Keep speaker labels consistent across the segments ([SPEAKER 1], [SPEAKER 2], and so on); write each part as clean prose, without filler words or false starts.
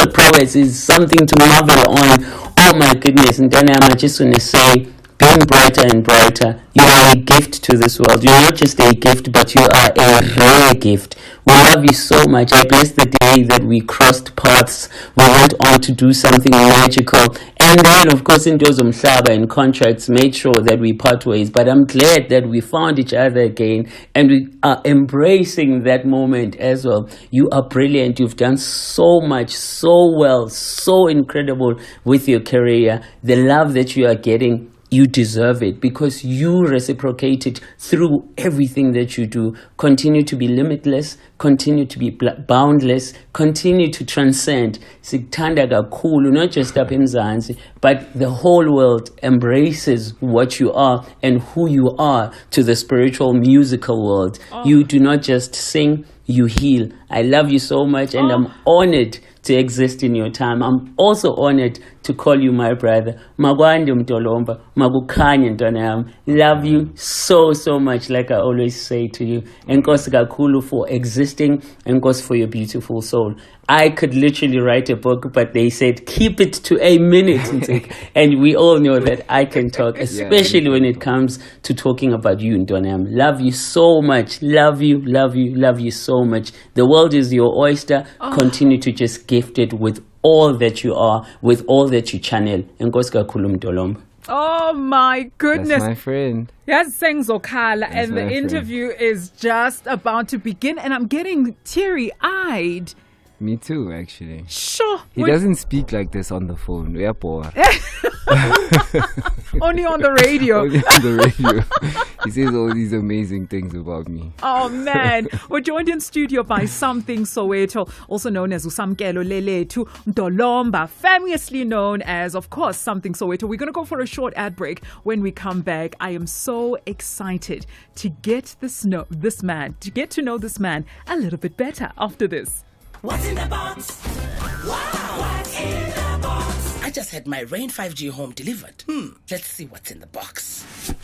[SPEAKER 1] spiritual prowess is something to marvel on. Oh my goodness. And then I just want to say, being brighter and brighter, you are a gift to this world. You're not just a gift, but you are a rare gift. We love you so much. I bless the day that we crossed paths. We went on to do something magical. And then, of course, in Dozumhlaba and contracts made sure that we part ways. But I'm glad that we found each other again. And we are embracing that moment as well. You are brilliant. You've done so much, so well, so incredible with your career. The love that you are getting, you deserve it because you reciprocate it through everything that you do. Continue to be limitless, continue to be boundless, continue to transcend. Sikuthanda kakhulu, not just up in Zanzi, but the whole world embraces what you are and who you are to the spiritual musical world. You do not just sing, you heal. I love you so much and I'm honored to exist in your time. I'm also honored to call you my brother. Magwande Mtolomba, Magukhanya Ntanam. Love you so, so much, like I always say to you. Enkosi kakhulu for existing, enkosi for your beautiful soul. I could literally write a book, but they said, keep it to a minute. And we all know that I can talk, especially when it comes to talking about you, Ntonam. Love you so much. Love you, love you, love you so much. The world is your oyster. Continue to just gift it with all that you are, with all that you channel. Enkosi kakhulu Mtolomba.
[SPEAKER 2] Oh my goodness.
[SPEAKER 3] That's my friend.
[SPEAKER 2] Yes, Sengzokhala, and the interview is just about to begin, and I'm getting teary-eyed.
[SPEAKER 3] Me too, actually.
[SPEAKER 2] Sure.
[SPEAKER 3] He doesn't speak like this on the phone. We are poor.
[SPEAKER 2] Only on the radio.
[SPEAKER 3] Only on the radio. He says all these amazing things about me.
[SPEAKER 2] Oh, man. We're joined in studio by Samthing Soweto, also known as Usamkelo Leletu Ndolomba, famously known as, of course, Samthing Soweto. We're going to go for a short ad break. When we come back, I am so excited to get to know this man a little bit better after this.
[SPEAKER 4] What's in the box? Wow! What's in the box? I just had my Rain 5G home delivered. Let's see what's in the box.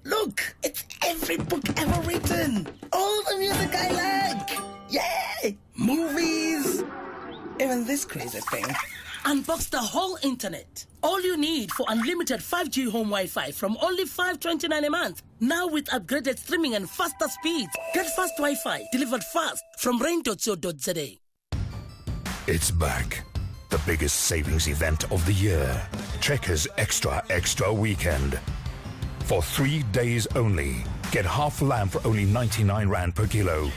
[SPEAKER 4] Look! It's every book ever written. All the music I like. Yay! Movies. Even this crazy thing. Unbox the whole internet. All you need for unlimited 5G home Wi-Fi from only $5.29 a month. Now with upgraded streaming and faster speeds. Get fast Wi-Fi delivered fast from rain.co.za.
[SPEAKER 5] It's back. The biggest savings event of the year. Checkers Extra Extra Weekend. For 3 days only, get half lamb for only 99 Rand per kilo.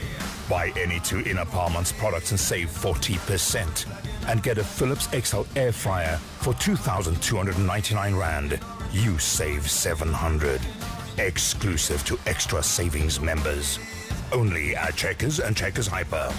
[SPEAKER 5] Buy any 2 Inner Parliaments products and save 40%. And get a Philips XL air fryer for 2,299 Rand. You save 700. Exclusive to Extra Savings members. Only at Checkers and Checkers Hyper.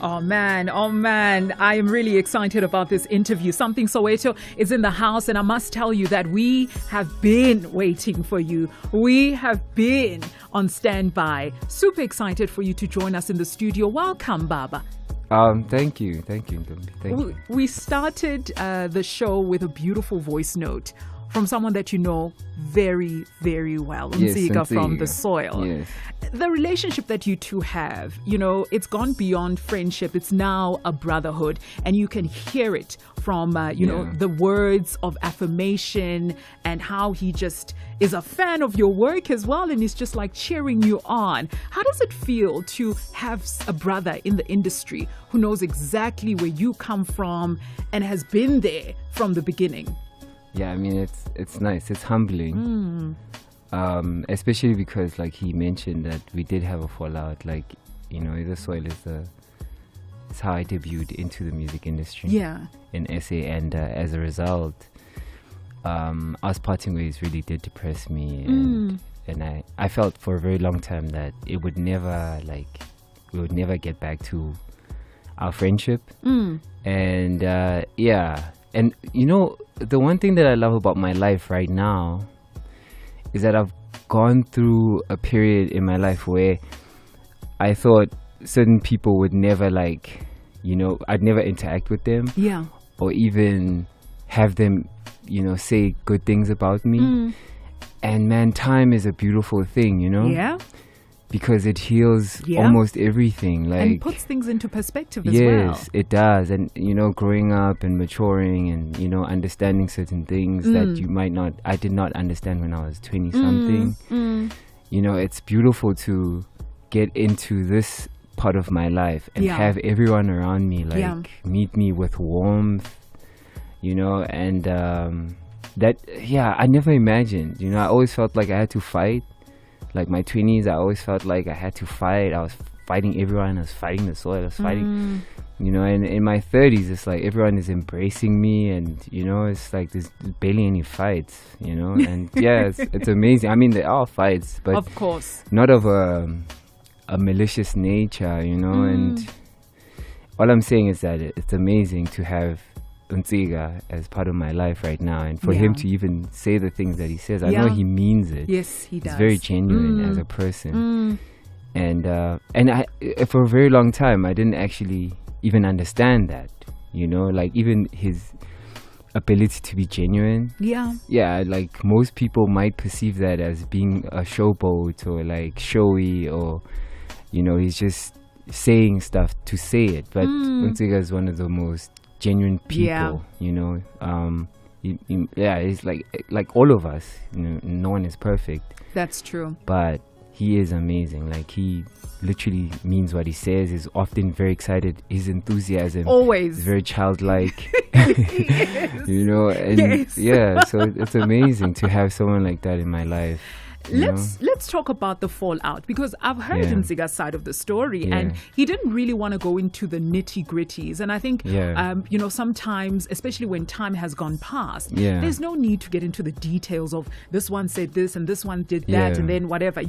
[SPEAKER 2] Oh man, I am really excited about this interview. Samthing Soweto is in the house, and I must tell you that we have been waiting for you. We have been on standby. Super excited for you to join us in the studio. Welcome, Baba.
[SPEAKER 3] Thank you, Ntombi. Thank you.
[SPEAKER 2] We started the show with a beautiful voice note from someone that you know very, very well, Nsika from the soil.
[SPEAKER 3] Yes.
[SPEAKER 2] The relationship that you two have, it's gone beyond friendship. It's now a brotherhood, and you can hear it from, the words of affirmation and how he just is a fan of your work as well, and he's just like cheering you on. How does it feel to have a brother in the industry who knows exactly where you come from and has been there from the beginning?
[SPEAKER 3] Yeah, I mean, it's nice. It's humbling. Especially because, like he mentioned, that we did have a fallout. Like, the soil it's how I debuted into the music industry.
[SPEAKER 2] Yeah.
[SPEAKER 3] In SA, and as a result, us parting ways really did depress me, and I felt for a very long time that we would never get back to our friendship. And and the one thing that I love about my life right now is that I've gone through a period in my life where I thought certain people would never I'd never interact with them.
[SPEAKER 2] Yeah.
[SPEAKER 3] Or even have them, say good things about me. And man, time is a beautiful thing,
[SPEAKER 2] Yeah.
[SPEAKER 3] because it heals almost everything, like,
[SPEAKER 2] and puts things into perspective as well.
[SPEAKER 3] Yes, it does. And growing up and maturing and understanding certain things that I did not understand when I was 20 something. It's beautiful to get into this part of my life and have everyone around me meet me with warmth, and that I never imagined. I always felt like I had to fight. Like my 20s, I always felt like I had to fight. I was fighting everyone. I was fighting the soil. I was fighting, and in my 30s, it's like everyone is embracing me, and it's like there's barely any fights, and it's amazing. I mean, there are fights, but
[SPEAKER 2] of course
[SPEAKER 3] not of a malicious nature, and all I'm saying is that it's amazing to have Ntsiga as part of my life right now, and for him to even say the things that he says, I know he means it.
[SPEAKER 2] Yes, he does.
[SPEAKER 3] He's very genuine as a person, and I for a very long time I didn't actually even understand that, like even his ability to be genuine. Like most people might perceive that as being a showboat or like showy, or he's just saying stuff to say it, but Ntsiga is one of the most genuine people, he's like all of us, no one is perfect.
[SPEAKER 2] That's true.
[SPEAKER 3] But he is amazing. Like he literally means what he says. He's often very excited. His enthusiasm
[SPEAKER 2] always
[SPEAKER 3] is very childlike. And so it's amazing to have someone like that in my life.
[SPEAKER 2] Let's talk about the fallout, because I've heard Ntsiga's side of the story, and he didn't really want to go into the nitty-gritties. And I think, sometimes, especially when time has gone past, there's no need to get into the details of this one said this and this one did that and then whatever.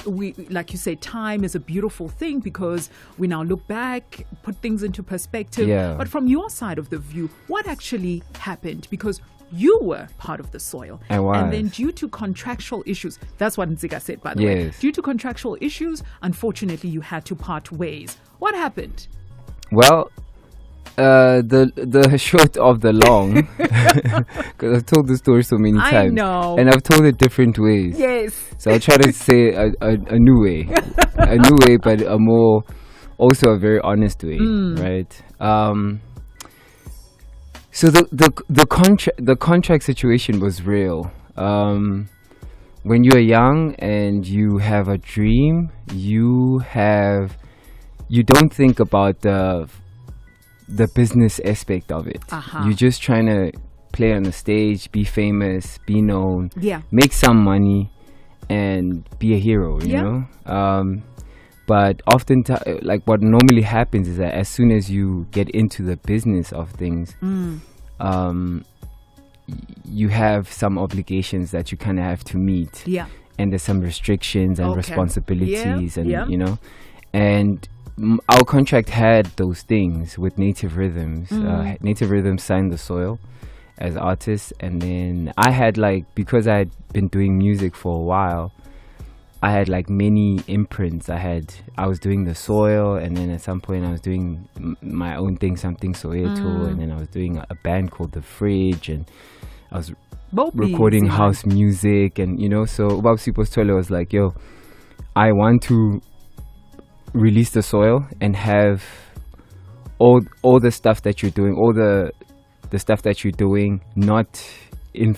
[SPEAKER 2] We like you say, time is a beautiful thing because we now look back, put things into perspective. But from your side of the view, what actually happened? Because you were part of the soil.
[SPEAKER 3] I was.
[SPEAKER 2] And then due to contractual issues, that's what Ntsiga said, by the way. Due to contractual issues, unfortunately, you had to part ways. What happened?
[SPEAKER 3] Well, the short of the long, because I've told the story so many times.
[SPEAKER 2] I know.
[SPEAKER 3] And I've told it different ways.
[SPEAKER 2] Yes.
[SPEAKER 3] So I'll try to say a new way. A new way, but also a very honest way, right? So the contract situation was real. When you are young and you have a dream, you don't think about the business aspect of it. You're just trying to play on the stage, be famous, be known, make some money, and be a hero. You know. But often, like what normally happens is that as soon as you get into the business of things, you have some obligations that you kind of have to meet. And there's some restrictions and responsibilities, and and our contract had those things with Native Rhythms. Native Rhythms signed the soil as artists, and then I had because I had been doing music for a while, I had many imprints. I was doing the soil, and then at some point I was doing my own thing, Samthing Soweto, and then I was doing a band called The Fridge, and I was recording house music, and so Ubab Sipostole was like, yo, I want to release the soil and have all the stuff that you're doing, all the stuff that you're doing, not in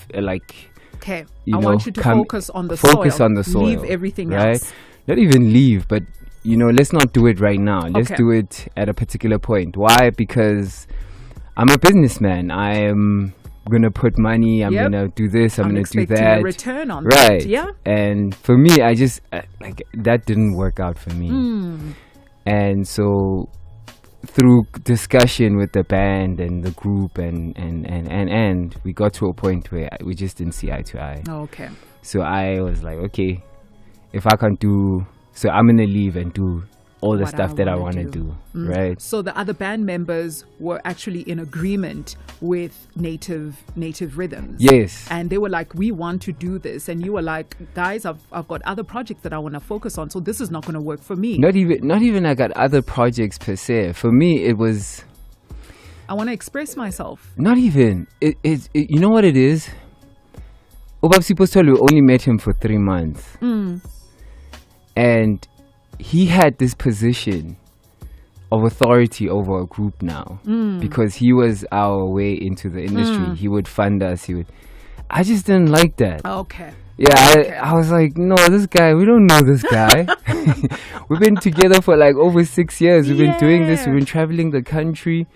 [SPEAKER 2] okay, I want you to focus on the soil.
[SPEAKER 3] Focus on the soil.
[SPEAKER 2] Leave everything else.
[SPEAKER 3] Not even leave, but let's not do it right now. Let's do it at a particular point. Why? Because I'm a businessman. I am gonna put money. I'm gonna do this. I'm gonna do that.
[SPEAKER 2] A return on
[SPEAKER 3] that.
[SPEAKER 2] Yeah.
[SPEAKER 3] And for me, I just that didn't work out for me. And so, through discussion with the band and the group and we got to a point where we just didn't see eye to eye.
[SPEAKER 2] Okay.
[SPEAKER 3] So I was like, okay, if I can't do, so I'm gonna leave and do all the stuff that I want to do, right?
[SPEAKER 2] So the other band members were actually in agreement with Native Rhythms.
[SPEAKER 3] Yes.
[SPEAKER 2] And they were like, we want to do this. And you were like, guys, I've got other projects that I want to focus on, so this is not going to work for me.
[SPEAKER 3] Not even I got other projects per se. For me, it was,
[SPEAKER 2] I want to express myself.
[SPEAKER 3] Not even. It you know what it is? Ubab Sipostole only met him for 3 months. And he had this position of authority over a group now because he was our way into the industry. He would fund us. I just didn't like that.
[SPEAKER 2] Okay.
[SPEAKER 3] Yeah, I was like, no, this guy, we don't know this guy. We've been together for like over 6 years. We've been doing this. We've been traveling the country.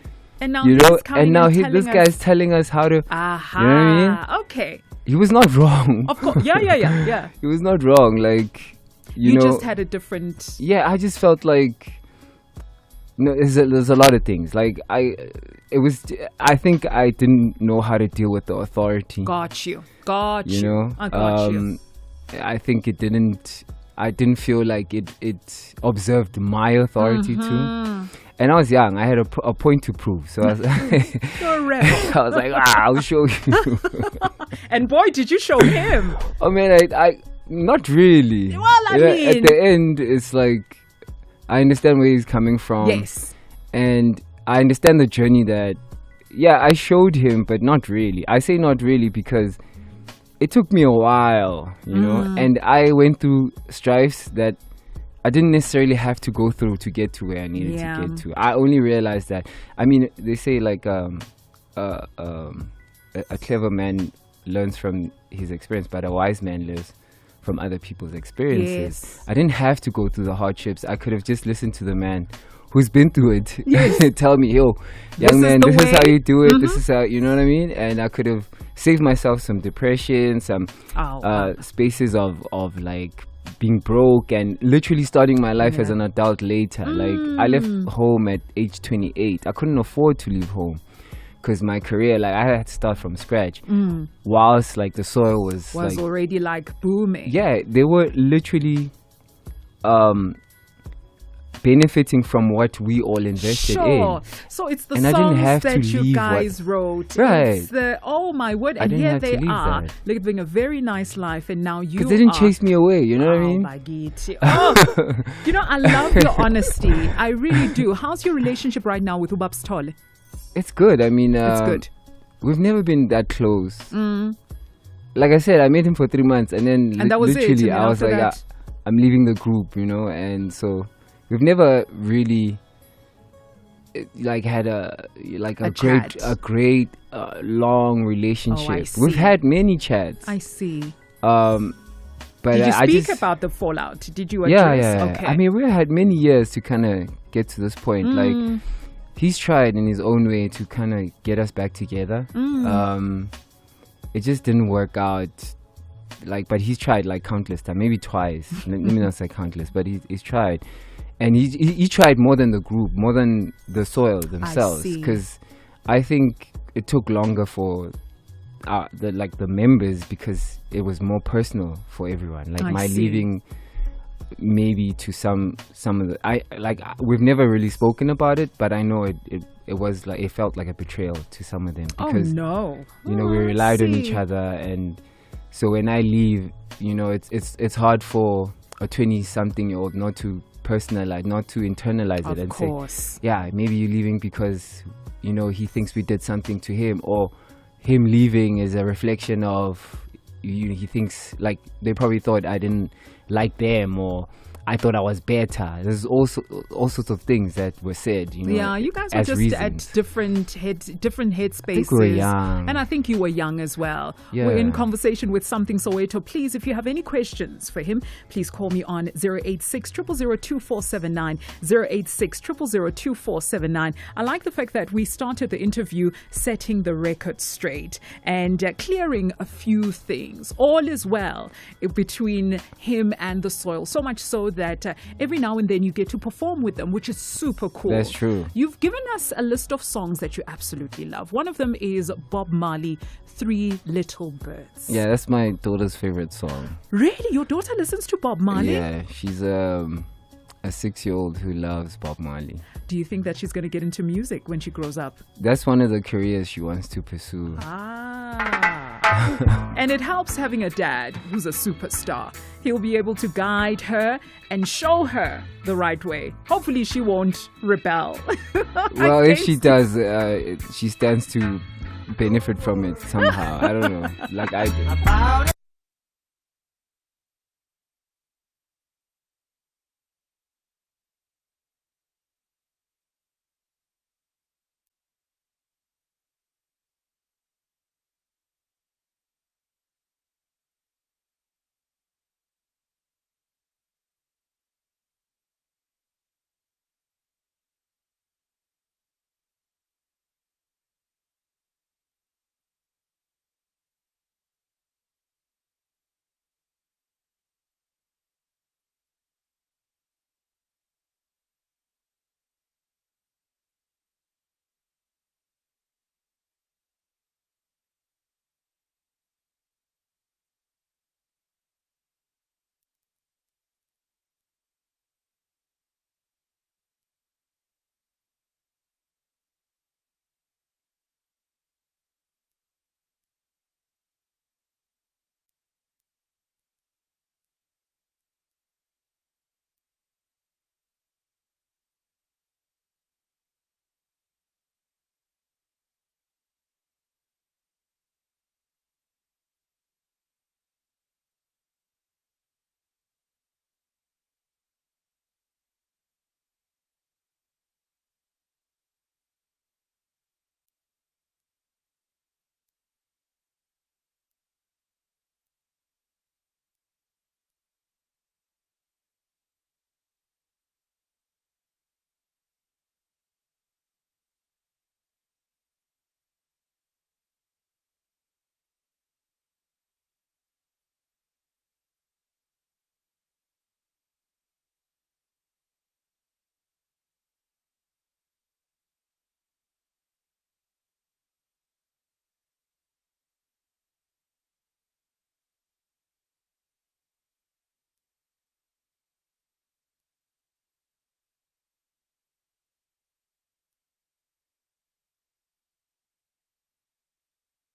[SPEAKER 2] And now
[SPEAKER 3] this guy's telling us how to. You know what I mean?
[SPEAKER 2] Okay.
[SPEAKER 3] He was not wrong.
[SPEAKER 2] Of course. Yeah.
[SPEAKER 3] He was not wrong. Like, you know,
[SPEAKER 2] just had a different.
[SPEAKER 3] Yeah, I just felt like. No, there's a lot of things. Like I think I didn't know how to deal with the authority.
[SPEAKER 2] Got you.
[SPEAKER 3] You know,
[SPEAKER 2] I got you.
[SPEAKER 3] I think I didn't feel like it observed my authority too. And I was young. I had a point to prove. So I was,
[SPEAKER 2] You're a rebel.
[SPEAKER 3] I was like, I'll show you.
[SPEAKER 2] And boy, did you show him.
[SPEAKER 3] I mean, I not really.
[SPEAKER 2] Well, I mean.
[SPEAKER 3] At the end, it's like, I understand where he's coming from.
[SPEAKER 2] Yes.
[SPEAKER 3] And I understand the journey that, I showed him, but not really. I say not really because it took me a while, you know, and I went through strifes that I didn't necessarily have to go through to get to where I needed to get to. I only realized that, I mean, they say like a clever man learns from his experience, but a wise man lives from other people's experiences.
[SPEAKER 2] Yes.
[SPEAKER 3] I didn't have to go through the hardships. I could have just listened to the man who's been through it.
[SPEAKER 2] Yes.
[SPEAKER 3] Tell me, yo, young man, this is how you do it. This is how, you know what I mean? And I could have saved myself some depression, some spaces of like being broke and literally starting my life as an adult later. Like I left home at age 28. I couldn't afford to leave home because my career, like I had to start from scratch. Whilst like the soil was like,
[SPEAKER 2] already like booming.
[SPEAKER 3] Yeah, they were literally benefiting from what we all invested in.
[SPEAKER 2] So it's the
[SPEAKER 3] And I didn't
[SPEAKER 2] songs
[SPEAKER 3] have to
[SPEAKER 2] that you
[SPEAKER 3] leave
[SPEAKER 2] guys wrote.
[SPEAKER 3] Right.
[SPEAKER 2] It's the, oh my word.
[SPEAKER 3] I
[SPEAKER 2] And
[SPEAKER 3] didn't
[SPEAKER 2] here
[SPEAKER 3] have to
[SPEAKER 2] they
[SPEAKER 3] leave
[SPEAKER 2] are
[SPEAKER 3] that.
[SPEAKER 2] living a very nice life. And now you
[SPEAKER 3] Because they didn't chase me away, you know what I mean?
[SPEAKER 2] You know, I love your honesty. I really do. How's your relationship right now with Ubabs Tole?
[SPEAKER 3] It's good. I mean,
[SPEAKER 2] It's good.
[SPEAKER 3] We've never been that close. Like I said, I met him for 3 months, and then
[SPEAKER 2] And that was it.
[SPEAKER 3] literally
[SPEAKER 2] And then
[SPEAKER 3] I was
[SPEAKER 2] after
[SPEAKER 3] like,
[SPEAKER 2] that-
[SPEAKER 3] I'm leaving the group, you know, and so we've never really like had a great long relationship.
[SPEAKER 2] see.
[SPEAKER 3] We've had many chats.
[SPEAKER 2] I see.
[SPEAKER 3] But
[SPEAKER 2] Did you
[SPEAKER 3] I
[SPEAKER 2] speak
[SPEAKER 3] just,
[SPEAKER 2] about the fallout? Did you address?
[SPEAKER 3] yeah.
[SPEAKER 2] Okay.
[SPEAKER 3] I mean, we had many years to kind of get to this point. Like, he's tried in his own way to kind of get us back together. It just didn't work out. Like, but he's tried like countless times, maybe twice. Let me not say countless, but he's tried, and he tried more than the group, more than the soil themselves. Because I think it took longer for the members because it was more personal for everyone. Like my leaving, maybe to some of the we've never really spoken about it, but I know it was like it felt like a betrayal to some of them because
[SPEAKER 2] you know
[SPEAKER 3] we relied on each other, and so when I leave, you know, it's hard for a 20-something-year-old not to personalize, not to internalize it and say, yeah, maybe you're leaving because, you know, he thinks we did something to him, or him leaving is a reflection of, he thinks, like, they probably thought I didn't like them, or I thought I was better. There's also all sorts of things that were said, you know.
[SPEAKER 2] Yeah, you guys were just
[SPEAKER 3] reasons.
[SPEAKER 2] at different headspaces.
[SPEAKER 3] I think we were young.
[SPEAKER 2] And I think you were young as well.
[SPEAKER 3] Yeah.
[SPEAKER 2] We're in conversation with Samthing Soweto. Please, if you have any questions for him, please call me on 086 000 2479, 086 000 2479. I like the fact that we started the interview setting the record straight and clearing a few things. All is well between him and the soil. So much so that every now and then you get to perform with them, which is super cool.
[SPEAKER 3] That's true.
[SPEAKER 2] You've given us a list of songs that you absolutely love. One of them is Bob Marley, 3 Little Birds.
[SPEAKER 3] Yeah, that's my daughter's favorite song.
[SPEAKER 2] Really? Your daughter listens to Bob Marley?
[SPEAKER 3] Yeah, she's a 6-year-old who loves Bob Marley.
[SPEAKER 2] Do you think that she's going to get into music when she grows up?
[SPEAKER 3] That's one of the careers she wants to pursue.
[SPEAKER 2] And it helps having a dad who's a superstar. He'll be able to guide her and show her the right way. Hopefully she won't rebel.
[SPEAKER 3] Well, if she does, she stands to benefit from it somehow. I don't know, like I did.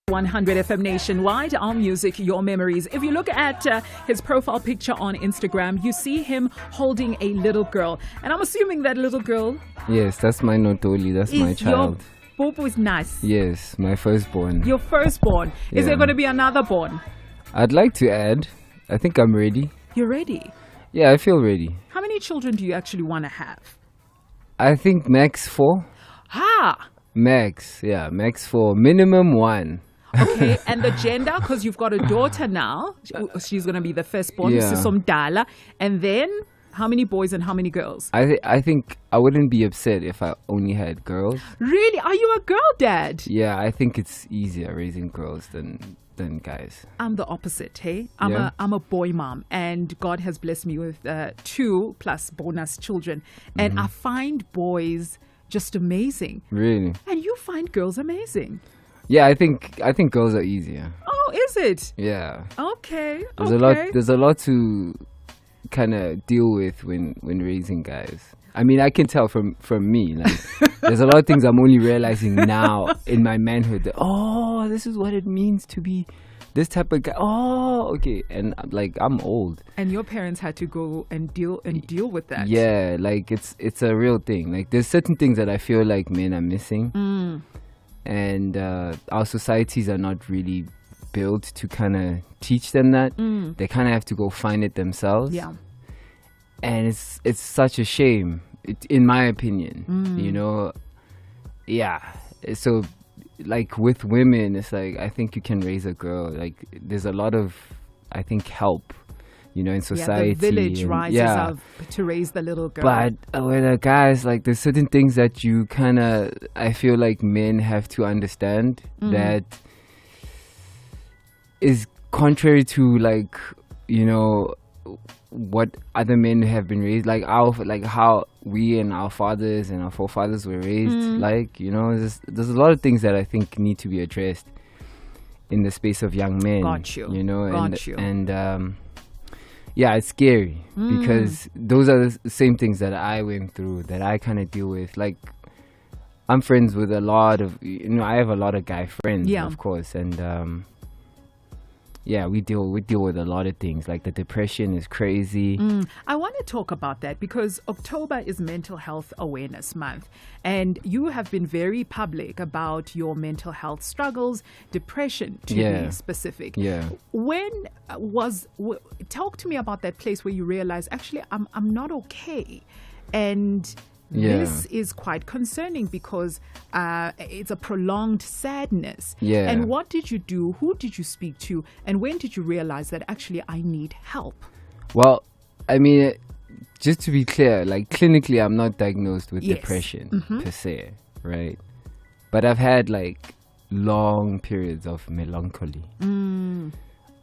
[SPEAKER 2] 100 FM nationwide, our music, your memories. If you look at his profile picture on Instagram, you see him holding a little girl. And I'm assuming that little girl...
[SPEAKER 3] Yes, that's my Notoli. That's my child.
[SPEAKER 2] Your Bobo is nice.
[SPEAKER 3] Yes, my firstborn.
[SPEAKER 2] Your firstborn. Is there going to be another born?
[SPEAKER 3] I'd like to add. I think I'm ready.
[SPEAKER 2] You're ready?
[SPEAKER 3] Yeah, I feel ready.
[SPEAKER 2] How many children do you actually want to have?
[SPEAKER 3] I think max 4. Max 4. Minimum 1.
[SPEAKER 2] Okay, and the gender, because you've got a daughter now. She's going to be the firstborn, Sisomdala. And then, how many boys and how many girls?
[SPEAKER 3] I think I wouldn't be upset if I only had girls.
[SPEAKER 2] Really? Are you a girl dad?
[SPEAKER 3] Yeah, I think it's easier raising girls than guys.
[SPEAKER 2] I'm the opposite, hey? I'm a boy mom, and God has blessed me with 2 plus bonus children. And I find boys just amazing.
[SPEAKER 3] Really?
[SPEAKER 2] And you find girls amazing.
[SPEAKER 3] Yeah, I think girls are easier.
[SPEAKER 2] Oh, is it?
[SPEAKER 3] Yeah.
[SPEAKER 2] Okay.
[SPEAKER 3] There's a lot to kind of deal with when raising guys. I mean, I can tell from me, like, there's a lot of things I'm only realizing now in my manhood that, this is what it means to be this type of guy. Oh, okay. And like, I'm old. And
[SPEAKER 2] your parents had to go and deal with that.
[SPEAKER 3] Yeah, like it's a real thing. Like, there's certain things that I feel like men are missing. And our societies are not really built to kind of teach them that. They kind of have to go find it themselves.
[SPEAKER 2] Yeah.
[SPEAKER 3] And it's such a shame, in my opinion, you know. Yeah. So, like, with women, it's like, I think you can raise a girl. Like, there's a lot of, I think, help, you know, in society.
[SPEAKER 2] Yeah, the village rises up to raise the little girl.
[SPEAKER 3] But with the guys, like, there's certain things that you kind of, I feel like men have to understand that is contrary to, like, you know, what other men have been raised, like how we and our fathers and our forefathers were raised. Like, you know, there's a lot of things that I think need to be addressed in the space of young men.
[SPEAKER 2] Got you.
[SPEAKER 3] You know, and yeah, it's scary because those are the same things that I went through, that I kind of deal with. Like, I'm friends with a lot of, you know, I have a lot of guy friends, of course, and yeah, we deal with a lot of things. Like, the depression is crazy.
[SPEAKER 2] I want to talk about that because October is Mental Health Awareness Month. And you have been very public about your mental health struggles, depression to be specific.
[SPEAKER 3] Yeah.
[SPEAKER 2] Talk to me about that place where you realize, actually, I'm not okay. And this is quite concerning because it's a prolonged sadness.
[SPEAKER 3] Yeah.
[SPEAKER 2] And what did you do? Who did you speak to? And when did you realize that actually I need help?
[SPEAKER 3] Well, I mean, just to be clear, like, clinically, I'm not diagnosed with depression per se, right? But I've had, like, long periods of melancholy,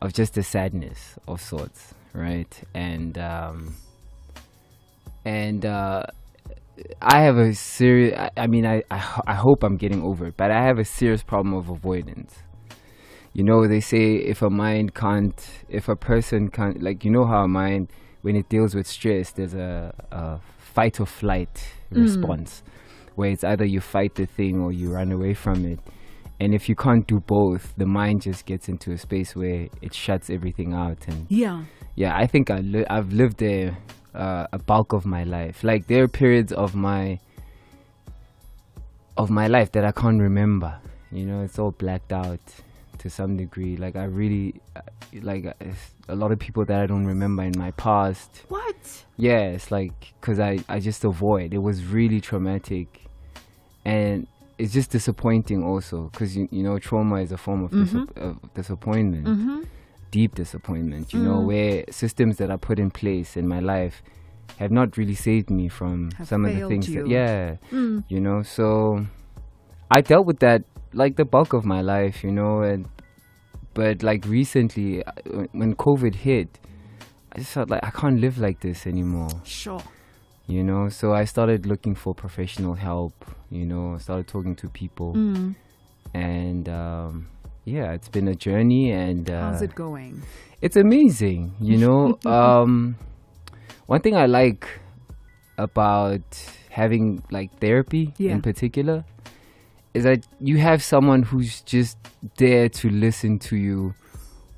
[SPEAKER 3] of just a sadness of sorts, right? And I have a serious, I mean, I hope I'm getting over it, but I have a serious problem of avoidance. You know, they say if a person can't, like, you know how a mind, when it deals with stress, there's a fight or flight response, where it's either you fight the thing or you run away from it. And if you can't do both, the mind just gets into a space where it shuts everything out. And I think I've lived there a bulk of my life. Like, there are periods of my life that I can't remember. You know, it's all blacked out to some degree. Like, I really like a lot of people that I don't remember in my past.
[SPEAKER 2] What?
[SPEAKER 3] Yeah, it's like, because I just avoid. It was really traumatic, and it's just disappointing also, because you know, trauma is a form of disappointment. Deep disappointment, you know, where systems that are put in place in my life have not really saved me from some of the things that, you know. So I dealt with that, like, the bulk of my life, you know. But like, recently, when COVID hit, I just felt like I can't live like this anymore.
[SPEAKER 2] Sure.
[SPEAKER 3] You know, so I started looking for professional help, you know, started talking to people, and yeah, it's been a journey. And
[SPEAKER 2] how's it going?
[SPEAKER 3] It's amazing, you know. One thing I like about having, like, therapy in particular is that you have someone who's just there to listen to you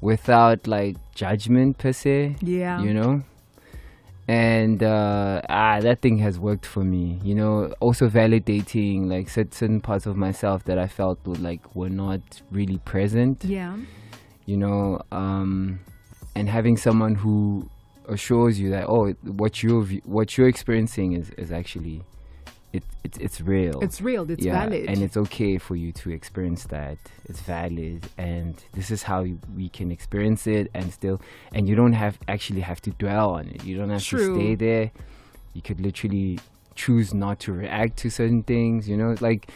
[SPEAKER 3] without like judgment per se.
[SPEAKER 2] Yeah.
[SPEAKER 3] You know? And that thing has worked for me, you know. Also validating like certain parts of myself that I felt were not really present.
[SPEAKER 2] Yeah.
[SPEAKER 3] You know, and having someone who assures you that what you're experiencing is actually it's real.
[SPEAKER 2] It's real. It's valid.
[SPEAKER 3] And it's okay for you to experience that. It's valid, and this is how we can experience it, and you don't have to dwell on it. You don't have to stay there. You could literally choose not to react to certain things. You know, like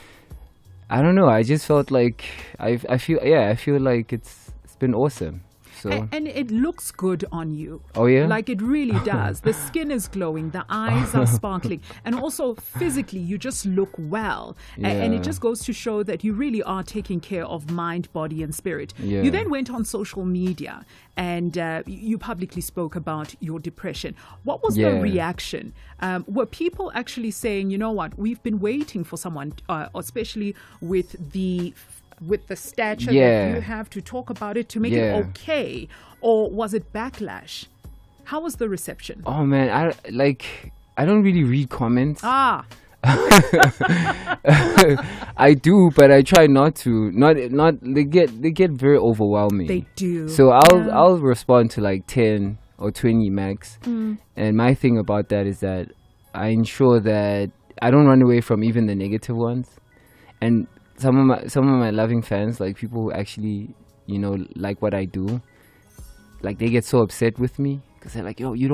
[SPEAKER 3] I don't know. I just felt like I feel like it's been awesome. So.
[SPEAKER 2] And it looks good on you.
[SPEAKER 3] Oh, yeah?
[SPEAKER 2] Like it really does. The skin is glowing. The eyes are sparkling. And also physically, you just look well. And it just goes to show that you really are taking care of mind, body, and spirit.
[SPEAKER 3] Yeah.
[SPEAKER 2] You then went on social media and you publicly spoke about your depression. What was the reaction? Were people actually saying, you know what, we've been waiting for someone, especially with the stature that you have, to talk about it, to make it okay? Or was it backlash? How was the reception?
[SPEAKER 3] Oh man, I don't really read comments.
[SPEAKER 2] Ah.
[SPEAKER 3] I do, but I try not to. Not they get very overwhelming.
[SPEAKER 2] They do.
[SPEAKER 3] So I'll respond to like 10 or 20 max. And my thing about that is that I ensure that I don't run away from even the negative ones. And some of my loving fans, like people who actually, you know, like what I do, like they get so upset with me because they're like, yo, you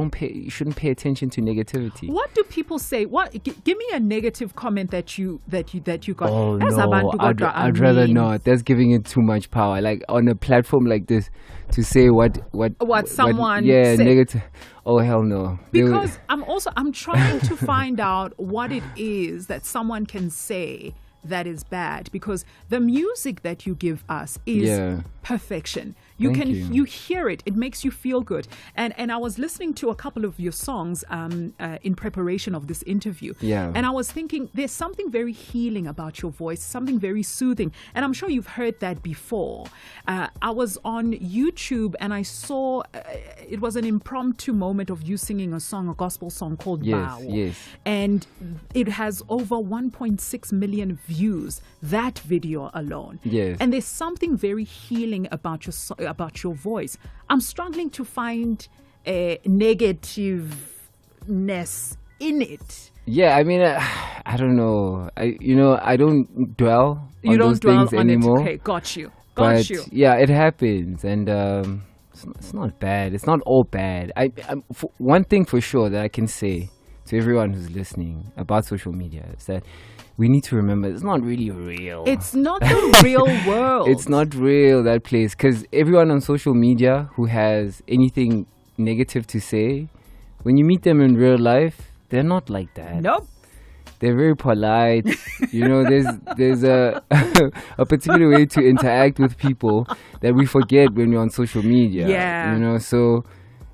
[SPEAKER 3] shouldn't pay attention to negativity.
[SPEAKER 2] What do people say? Give me a negative comment that you got.
[SPEAKER 3] Oh no, I'd rather not. That's giving it too much power. Like on a platform like this, to say what
[SPEAKER 2] someone
[SPEAKER 3] said. Negative. Oh hell no.
[SPEAKER 2] Because I'm trying to find out what it is that someone can say that is bad, because the music that you give us is perfection. You hear it makes you feel good. And I was listening to a couple of your songs in preparation of this interview, and I was thinking there's something very healing about your voice, something very soothing, and I'm sure you've heard that before. I was on YouTube and I saw it was an impromptu moment of you singing a gospel song called Bow, and it has over 1.6 million views, that video alone. And there's something very healing about your voice. I'm struggling to find negativeness in it.
[SPEAKER 3] I mean, I don't know. I don't dwell on those things anymore.
[SPEAKER 2] Okay, got you.
[SPEAKER 3] But it happens, and it's not bad. It's not all bad. One thing for sure that I can say to everyone who's listening about social media is that we need to remember it's not really real.
[SPEAKER 2] It's not the real world.
[SPEAKER 3] It's not real, that place. Because everyone on social media who has anything negative to say, when you meet them in real life, they're not like that.
[SPEAKER 2] Nope.
[SPEAKER 3] They're very polite. You know, there's a a particular way to interact with people that we forget when we're on social media.
[SPEAKER 2] Yeah.
[SPEAKER 3] You know, so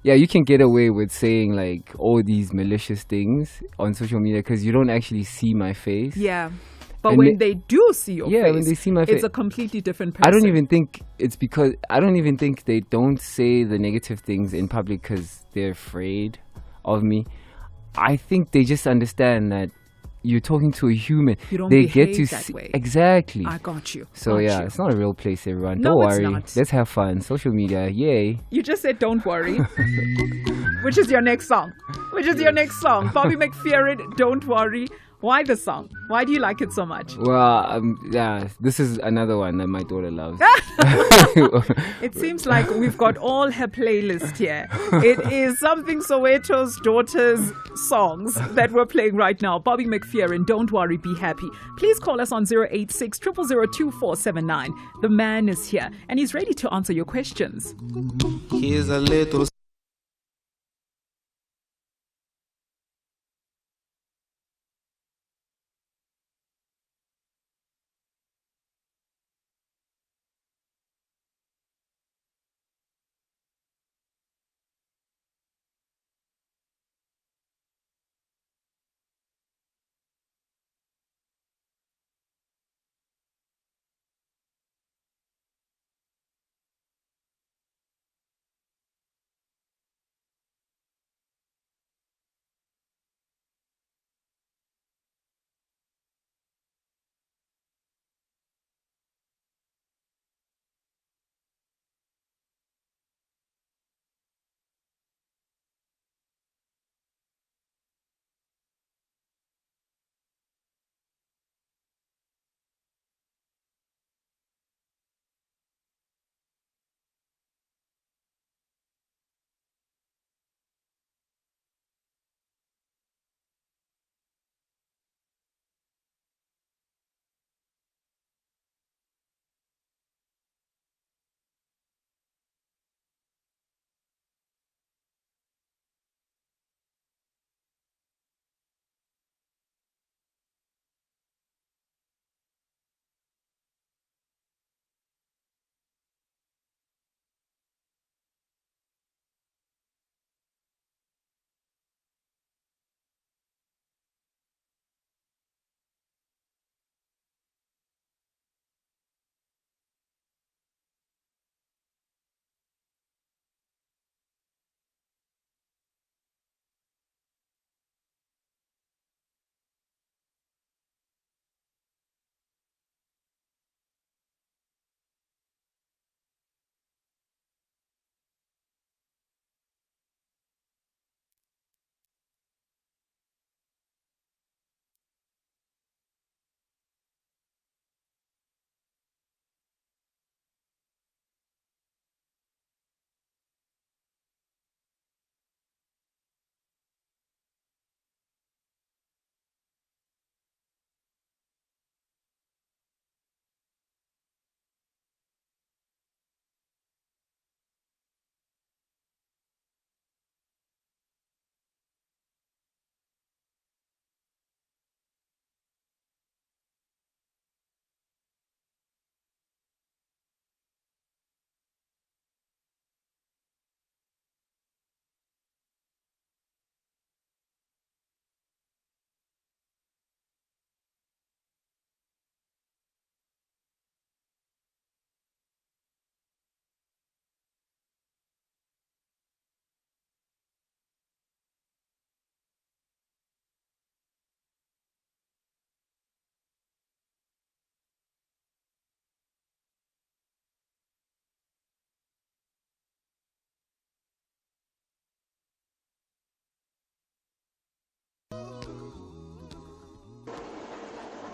[SPEAKER 3] you can get away with saying like all these malicious things on social media because you don't actually see my face.
[SPEAKER 2] Yeah. But when they do see your face,
[SPEAKER 3] when they see my face,
[SPEAKER 2] it's a completely different person.
[SPEAKER 3] I don't even think they don't say the negative things in public because they're afraid of me. I think they just understand that you're talking to a human.
[SPEAKER 2] You don't
[SPEAKER 3] they
[SPEAKER 2] behave
[SPEAKER 3] get to
[SPEAKER 2] that way.
[SPEAKER 3] Exactly.
[SPEAKER 2] I got you.
[SPEAKER 3] So it's not a real place, everyone.
[SPEAKER 2] No,
[SPEAKER 3] don't worry.
[SPEAKER 2] It's not.
[SPEAKER 3] Let's have fun. Social media, yay.
[SPEAKER 2] You just said don't worry. Which is your next song? Bobby McFerrin, Don't Worry. Why the song? Why do you like it so much?
[SPEAKER 3] Well, this is another one that my daughter loves.
[SPEAKER 2] It seems like we've got all her playlist here. It is Samthing Soweto's daughter's songs that we're playing right now. Bobby McFerrin, Don't Worry, Be Happy. Please call us on 086 0002479. The man is here and he's ready to answer your questions.
[SPEAKER 6] Here's a little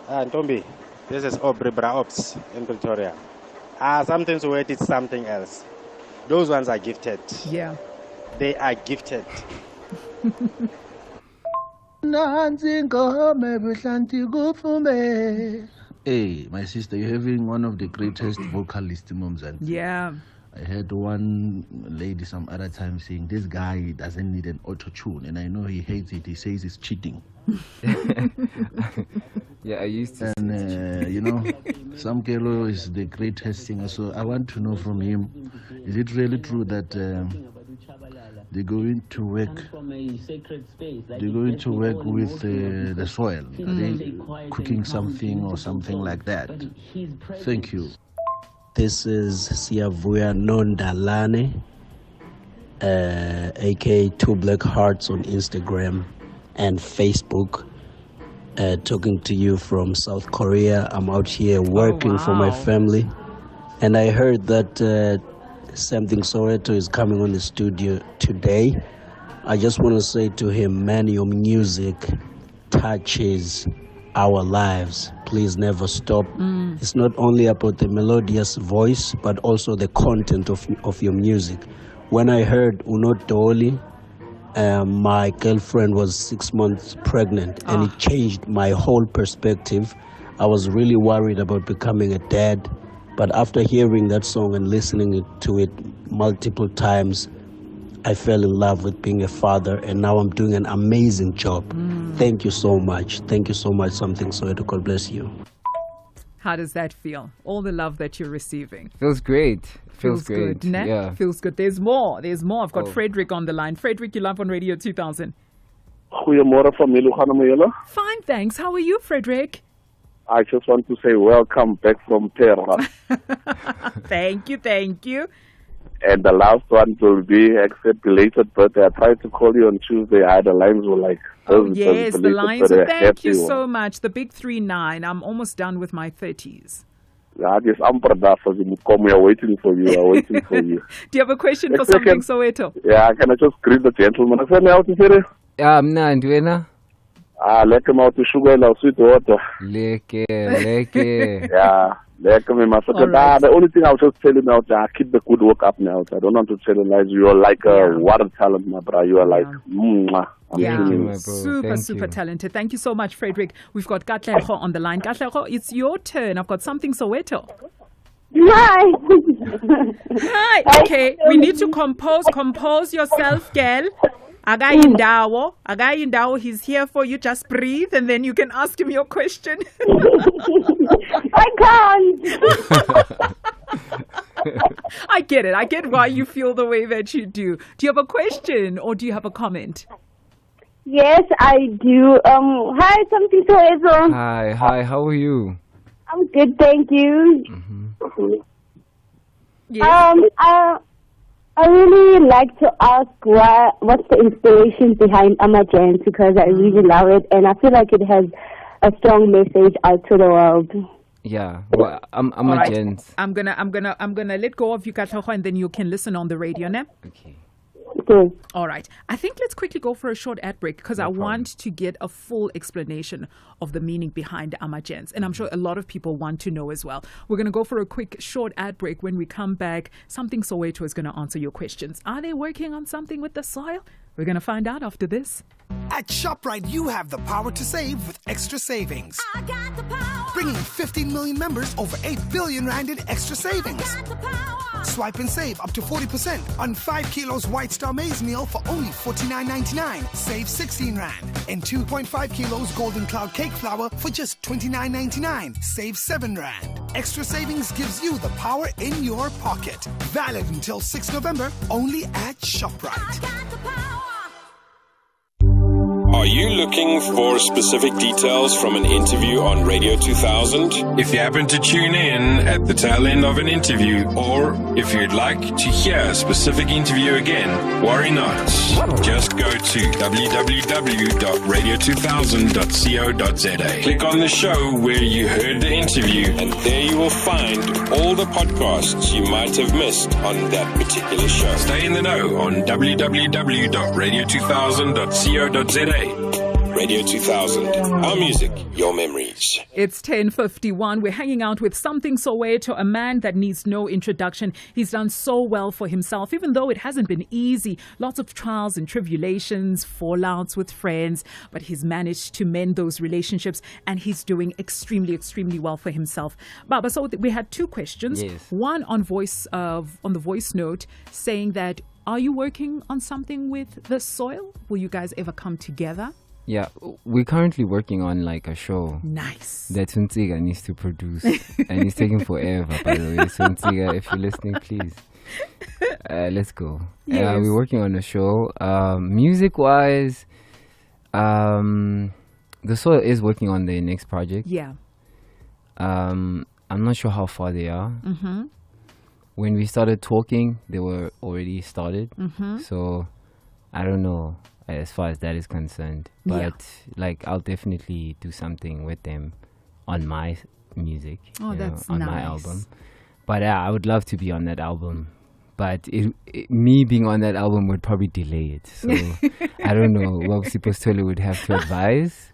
[SPEAKER 7] Ntombi, this is Aubrey Braops in Pretoria. Samthing Soweto, it's something else. Those ones are gifted.
[SPEAKER 2] Yeah.
[SPEAKER 7] They are gifted.
[SPEAKER 8] Hey, my sister, you're having one of the greatest vocalists in Mzansi.
[SPEAKER 2] Yeah.
[SPEAKER 8] I heard one lady some other time saying this guy doesn't need an auto-tune, and I know he hates it. He says it's cheating.
[SPEAKER 3] Yeah, I used to.
[SPEAKER 8] And you know, Sam Kelo is the greatest singer. So I want to know from him: is it really true that they're going to work? They're going to work with the soil. Are they cooking something or something like that? Thank you.
[SPEAKER 9] This is Siavuya Nondalane, aka Two Black Hearts on Instagram and Facebook. Talking to you from South Korea. I'm out here working for my family. And I heard that Samthing Soweto is coming on the studio today. I just want to say to him, man, your music touches our lives. Please never stop. It's not only about the melodious voice, but also the content of your music. When I heard Unotoli, my girlfriend was 6 months pregnant, and it changed my whole perspective. I was really worried about becoming a dad, but after hearing that song and listening to it multiple times, I fell in love with being a father, and now I'm doing an amazing job. Thank you so much. Thank you so much, Samthing Soweto. God bless you.
[SPEAKER 2] How does that feel? All the love that you're receiving.
[SPEAKER 3] Feels great. Feels great.
[SPEAKER 2] Good, né?
[SPEAKER 3] Yeah.
[SPEAKER 2] Feels good. There's more. I've got Frederick on the line. Frederick, you live on Radio 2000.
[SPEAKER 10] Goeiemôre familie, gaan hom julle?
[SPEAKER 2] Fine, thanks. How are you, Frederick?
[SPEAKER 10] I just want to say welcome back from Terra.
[SPEAKER 2] Thank you.
[SPEAKER 10] And the last one will be except belated birthday. I tried to call you on Tuesday. The lines were like,
[SPEAKER 2] yes, the lines. Thank you so much. The big 39. I'm almost done with my 30s.
[SPEAKER 10] Yeah, just amper for you. We are waiting for you.
[SPEAKER 2] Do you have a question for Samthing Soweto?
[SPEAKER 10] Yeah, can I just greet the gentleman? I said, now to say,
[SPEAKER 3] Mna Ndwena.
[SPEAKER 10] Let him out to sugar and sweet water.
[SPEAKER 3] Leke.
[SPEAKER 10] Yeah. Right. The only thing I was just telling you out there, keep the good work up now. I don't want to tell you lies. You are like a water talent, my brother. You are like,
[SPEAKER 2] super talented. Thank you so much, Frederick. We've got Katlego on the line. Katlego, it's your turn. I've got Samthing Soweto. Hi. Okay, we need to compose yourself, girl. Agayindawo, he's here for you. Just breathe, and then you can ask him your question.
[SPEAKER 11] I can't.
[SPEAKER 2] I get it. I get why you feel the way that you do. Do you have a question or do you have a comment?
[SPEAKER 11] Yes, I do. Hi, Samthing Soweto.
[SPEAKER 3] Hi. How are you?
[SPEAKER 11] I'm good, thank you.
[SPEAKER 2] Yes.
[SPEAKER 11] I really like to ask what's the inspiration behind Amajans, because I really love it and I feel like it has a strong message out to the world.
[SPEAKER 3] Yeah, well, Amajans.
[SPEAKER 2] Right. I'm gonna let go of you, Katlego, and then you can listen on the radio, ne?
[SPEAKER 3] Okay.
[SPEAKER 2] All right. I think let's quickly go for a short ad break because I want to get a full explanation of the meaning behind Amajans. And I'm sure a lot of people want to know as well. We're going to go for a quick short ad break. When we come back, Samthing Soweto is going to answer your questions. Are they working on something with the soil? We're going to find out after this.
[SPEAKER 12] At ShopRite, you have the power to save with extra savings.
[SPEAKER 13] I got the power.
[SPEAKER 12] Bringing 15 million members over 8 billion rand in extra savings.
[SPEAKER 13] I got the power.
[SPEAKER 12] Swipe and save up to 40% on 5 kilos White Star Maize Meal for only 49.99. Save 16 rand. And 2.5 kilos Golden Cloud Cake Flour for just 29.99. Save 7 rand. Extra savings gives you the power in your pocket. Valid until 6 November, only at ShopRite.
[SPEAKER 13] I got the power.
[SPEAKER 14] Are you looking for specific details from an interview on Radio 2000? If you happen to tune in at the tail end of an interview, or if you'd like to hear a specific interview again, worry not. Just go to www.radio2000.co.za. Click on the show where you heard the interview, and there you will find all the podcasts you might have missed on that particular show. Stay in the know on www.radio2000.co.za. Radio 2000. Our music, your memories.
[SPEAKER 2] It's 10:51. We're hanging out with Samthing Soweto, a man that needs no introduction. He's done so well for himself, even though it hasn't been easy. Lots of trials and tribulations, fallouts with friends, but he's managed to mend those relationships, and he's doing extremely, extremely well for himself. Baba, so we had two questions.
[SPEAKER 3] Yes.
[SPEAKER 2] One on the voice note saying that, are you working on something with the soil? Will you guys ever come together?
[SPEAKER 3] Yeah, we're currently working on like a show.
[SPEAKER 2] Nice.
[SPEAKER 3] That Suntiga needs to produce. And it's taking forever, by the way. Suntiga, if you're listening, please. Let's go.
[SPEAKER 2] Yes.
[SPEAKER 3] We're working on a show. Music-wise, the Soil is working on their next project.
[SPEAKER 2] Yeah.
[SPEAKER 3] I'm not sure how far they are.
[SPEAKER 2] Mm-hmm.
[SPEAKER 3] When we started talking, they were already started.
[SPEAKER 2] Mm-hmm.
[SPEAKER 3] So I don't know as far as that is concerned. But like, I'll definitely do something with them on my music.
[SPEAKER 2] Oh, that's
[SPEAKER 3] on
[SPEAKER 2] nice.
[SPEAKER 3] my album. But I would love to be on that album. But me being on that album would probably delay it. So I don't know what Sipostole would have to advise.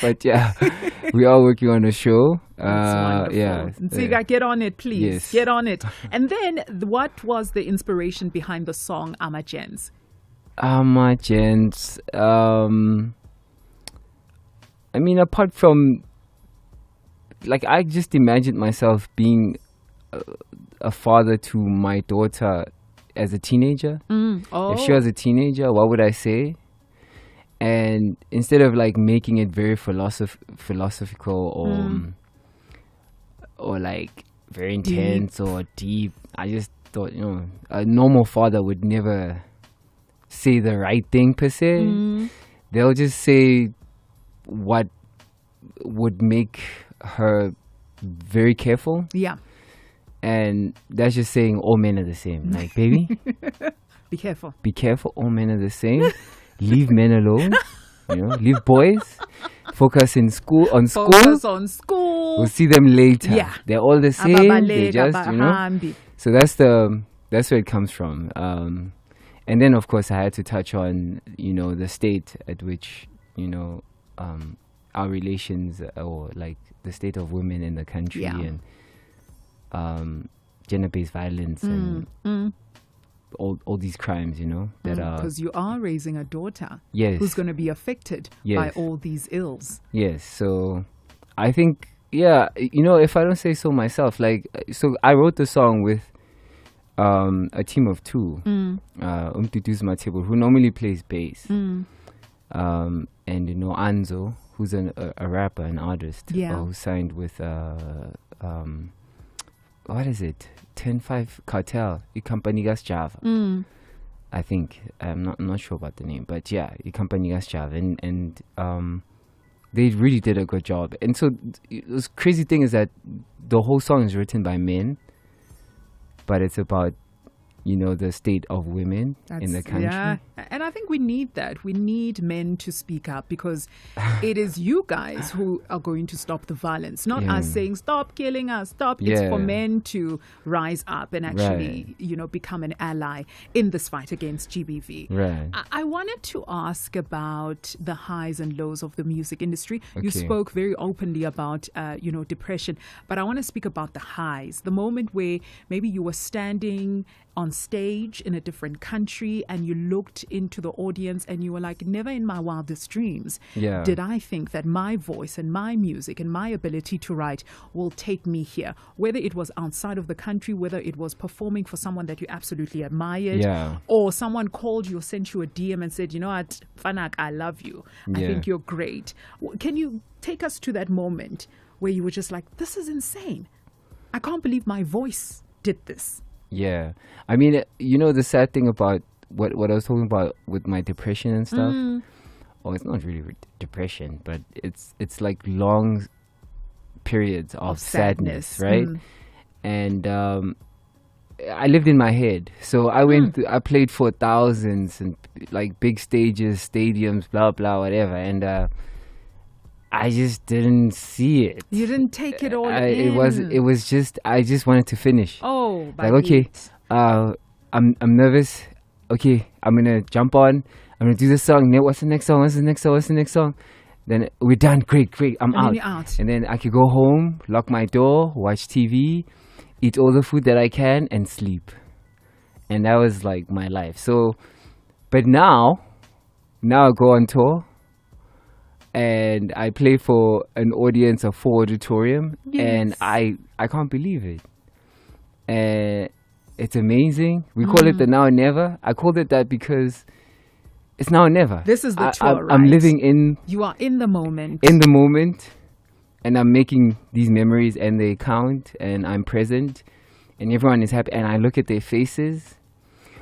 [SPEAKER 3] But yeah, we are working on a show.
[SPEAKER 2] That's
[SPEAKER 3] yeah.
[SPEAKER 2] wonderful. Ntsiga, get on it, please.
[SPEAKER 3] Yes.
[SPEAKER 2] Get on it. And then, what was the inspiration behind the song Amajens?
[SPEAKER 3] Amajens. I mean, apart from, like, I just imagined myself being a father to my daughter as a teenager.
[SPEAKER 2] Oh.
[SPEAKER 3] If she was a teenager, what would I say? And instead of like making it very philosophical or like very intense or deep, I just thought, a normal father would never say the right thing per se. They'll just say what would make her very careful.
[SPEAKER 2] Yeah.
[SPEAKER 3] And that's just saying all men are the same. Like, baby,
[SPEAKER 2] be careful.
[SPEAKER 3] Be careful. All men are the same. Leave men alone. Leave boys. Focus on school.
[SPEAKER 2] Focus on school.
[SPEAKER 3] We'll see them later.
[SPEAKER 2] Yeah.
[SPEAKER 3] They're all the same. They just, So that's where it comes from. And then of course I had to touch on, the state at which, our relations or like the state of women in the country and gender-based violence and all these crimes, that are...
[SPEAKER 2] Because you are raising a daughter
[SPEAKER 3] who's
[SPEAKER 2] going to be affected by all these ills.
[SPEAKER 3] Yes, so I think, if I don't say so myself, like, so I wrote the song with a team of two, Umtitu's Matebo, who normally plays bass, and, Anzo, who's a rapper, an artist, who signed with, what is it? 10-5 Cartel, Ikampanigas Java. I think. I'm not sure about the name, but yeah, Ikampanigas Java. And they really did a good job. And so the crazy thing is that the whole song is written by men, but it's about, the state of women in the country.
[SPEAKER 2] Yeah, and I think we need that. We need men to speak up because it is you guys who are going to stop the violence, not us saying, stop killing us, stop. It's for men to rise up and actually, become an ally in this fight against GBV.
[SPEAKER 3] Right.
[SPEAKER 2] I wanted to ask about the highs and lows of the music industry.
[SPEAKER 3] Okay.
[SPEAKER 2] You spoke very openly about, depression, but I want to speak about the highs, the moment where maybe you were standing on stage in a different country and you looked into the audience and you were like, never in my wildest dreams did I think that my voice and my music and my ability to write will take me here, whether it was outside of the country, whether it was performing for someone that you absolutely admired, or someone called you or sent you a DM and said, you know what, Fanak, I love you. I think you're great. Can you take us to that moment where you were just like, this is insane. I can't believe my voice did this.
[SPEAKER 3] Yeah. I mean, the sad thing about what I was talking about with my depression and stuff, it's not really depression, but it's like long periods of sadness, right? And I lived in my head. So I played for thousands and like big stages, stadiums, blah, blah, whatever. And I just didn't see it.
[SPEAKER 2] You didn't take it all in.
[SPEAKER 3] It was just, I just wanted to finish.
[SPEAKER 2] Oh,
[SPEAKER 3] like, okay, I'm nervous. Okay, I'm going to jump on. I'm going to do this song. Then what's the next song? What's the next song? What's the next song? Then we're done. Great. I'm
[SPEAKER 2] And then
[SPEAKER 3] out.
[SPEAKER 2] you're out.
[SPEAKER 3] And then I could go home, lock my door, watch TV, eat all the food that I can, and sleep. And that was like my life. So, but now I go on tour and I play for an audience of 4 auditorium.
[SPEAKER 2] Yes.
[SPEAKER 3] And I can't believe it. It's amazing. We call it the Now and Never. I called it that because it's now or never.
[SPEAKER 2] This is the tour, right?
[SPEAKER 3] I'm living in...
[SPEAKER 2] You are in the moment.
[SPEAKER 3] In the moment. And I'm making these memories and they count. And I'm present. And everyone is happy. And I look at their faces.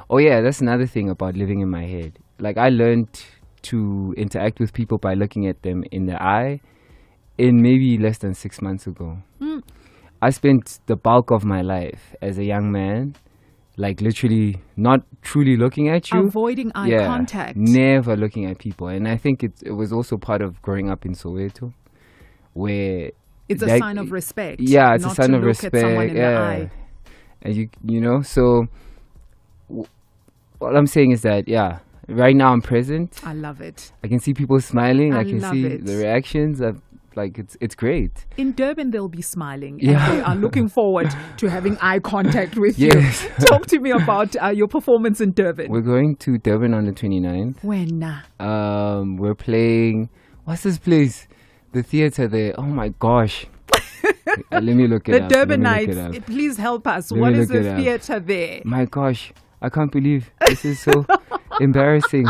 [SPEAKER 3] Oh yeah, that's another thing about living in my head. Like I learned to interact with people by looking at them in the eye in maybe less than 6 months ago. I spent the bulk of my life as a young man, like literally not truly looking at you.
[SPEAKER 2] Avoiding eye contact.
[SPEAKER 3] Never looking at people. And I think it was also part of growing up in Soweto, where...
[SPEAKER 2] It's a sign of respect.
[SPEAKER 3] Yeah, it's a sign of
[SPEAKER 2] Not
[SPEAKER 3] respect.
[SPEAKER 2] to look at someone in the eye.
[SPEAKER 3] And you know, so... What I'm saying is that, right now I'm present.
[SPEAKER 2] I love it.
[SPEAKER 3] I can see people smiling. I can
[SPEAKER 2] love
[SPEAKER 3] see
[SPEAKER 2] it.
[SPEAKER 3] the reactions. It's great.
[SPEAKER 2] In Durban, they'll be smiling.
[SPEAKER 3] Yeah.
[SPEAKER 2] And they are looking forward to having eye contact with
[SPEAKER 3] Yes.
[SPEAKER 2] you. Talk to me about your performance in Durban.
[SPEAKER 3] We're going to Durban on the 29th.
[SPEAKER 2] When?
[SPEAKER 3] We're playing... What's this place? The theater there. Oh my gosh. Let me look it up.
[SPEAKER 2] The Durban Nights. Please help us. What is the theater there?
[SPEAKER 3] My gosh. I can't believe this is so embarrassing.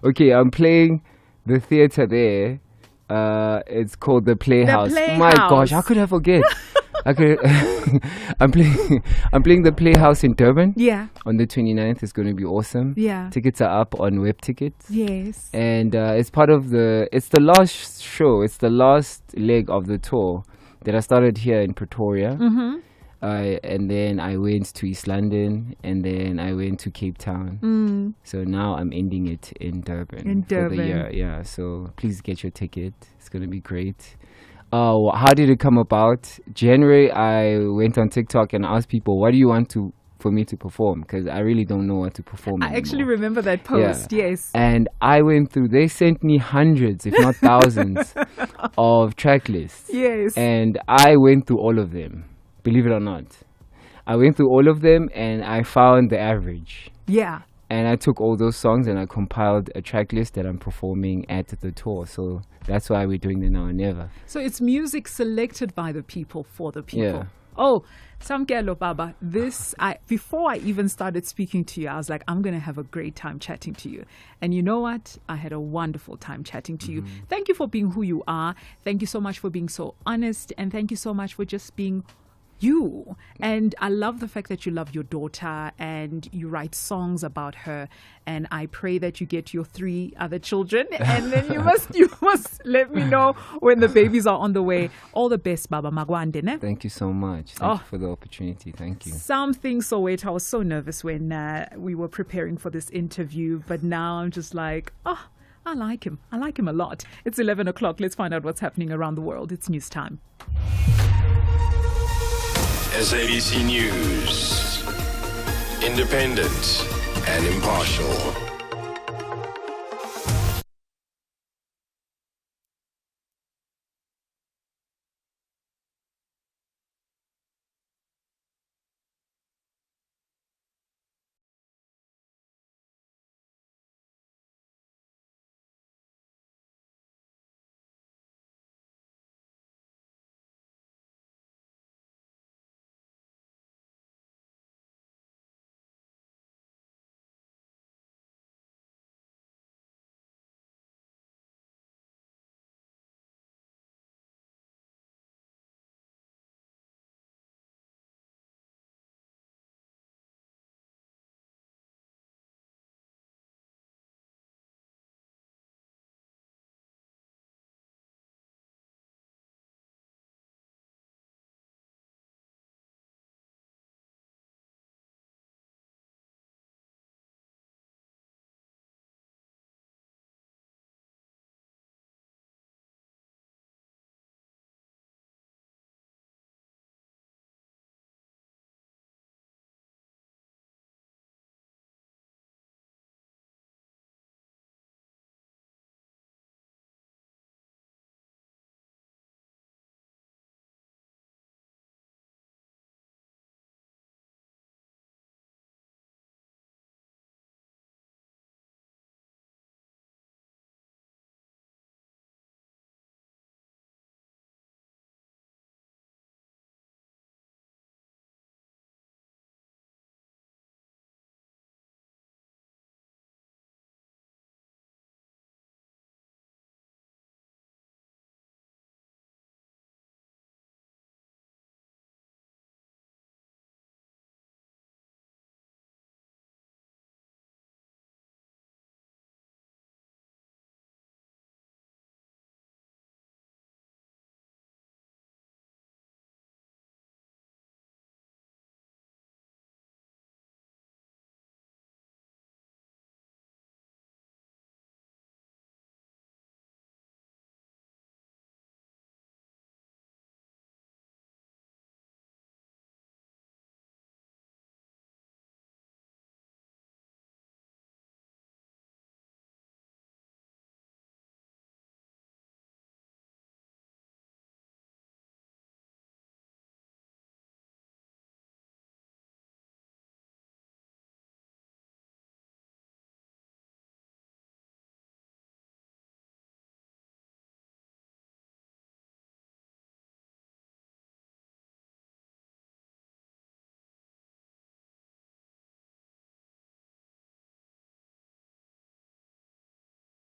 [SPEAKER 3] Okay, I'm playing the theater there. It's called the Playhouse. My gosh, how could I forget? I'm playing the Playhouse in Durban.
[SPEAKER 2] Yeah.
[SPEAKER 3] On the 29th. It's going to be awesome.
[SPEAKER 2] Yeah.
[SPEAKER 3] Tickets are up on web tickets.
[SPEAKER 2] Yes.
[SPEAKER 3] And it's part of it's the last show. It's the last leg of the tour that I started here in Pretoria.
[SPEAKER 2] Mm-hmm.
[SPEAKER 3] And then I went to East London, and then I went to Cape Town. So now I'm ending it in Durban. For the year. Yeah, so please get your ticket. It's going to be great. How did it come about? January, I went on TikTok and asked people, what do you want for me to perform? Because I really don't know what to perform anymore.
[SPEAKER 2] I actually remember that post, yes.
[SPEAKER 3] And I went through, they sent me hundreds, if not thousands, of track lists.
[SPEAKER 2] Yes.
[SPEAKER 3] And I went through all of them. Believe it or not. I went through all of them and I found the average.
[SPEAKER 2] Yeah.
[SPEAKER 3] And I took all those songs and I compiled a track list that I'm performing at the tour. So that's why we're doing the Now and Never.
[SPEAKER 2] So it's music selected by the people for the people.
[SPEAKER 3] Yeah.
[SPEAKER 2] Oh, Samkelo Baba, before I even started speaking to you, I was like, I'm going to have a great time chatting to you. And you know what? I had a wonderful time chatting to you. Thank you for being who you are. Thank you so much for being so honest. And thank you so much for just being you. And I love the fact that you love your daughter and you write songs about her. And I pray that you get your 3 other children. And then you must let me know when the babies are on the way. All the best, Baba Magwande. Ne?
[SPEAKER 3] Thank you so much. Thank you for the opportunity. Thank you.
[SPEAKER 2] Samthing Soweto. I was so nervous when we were preparing for this interview. But now I'm just like, I like him. I like him a lot. It's 11 o'clock. Let's find out what's happening around the world. It's news time.
[SPEAKER 14] SABC News. Independent and impartial.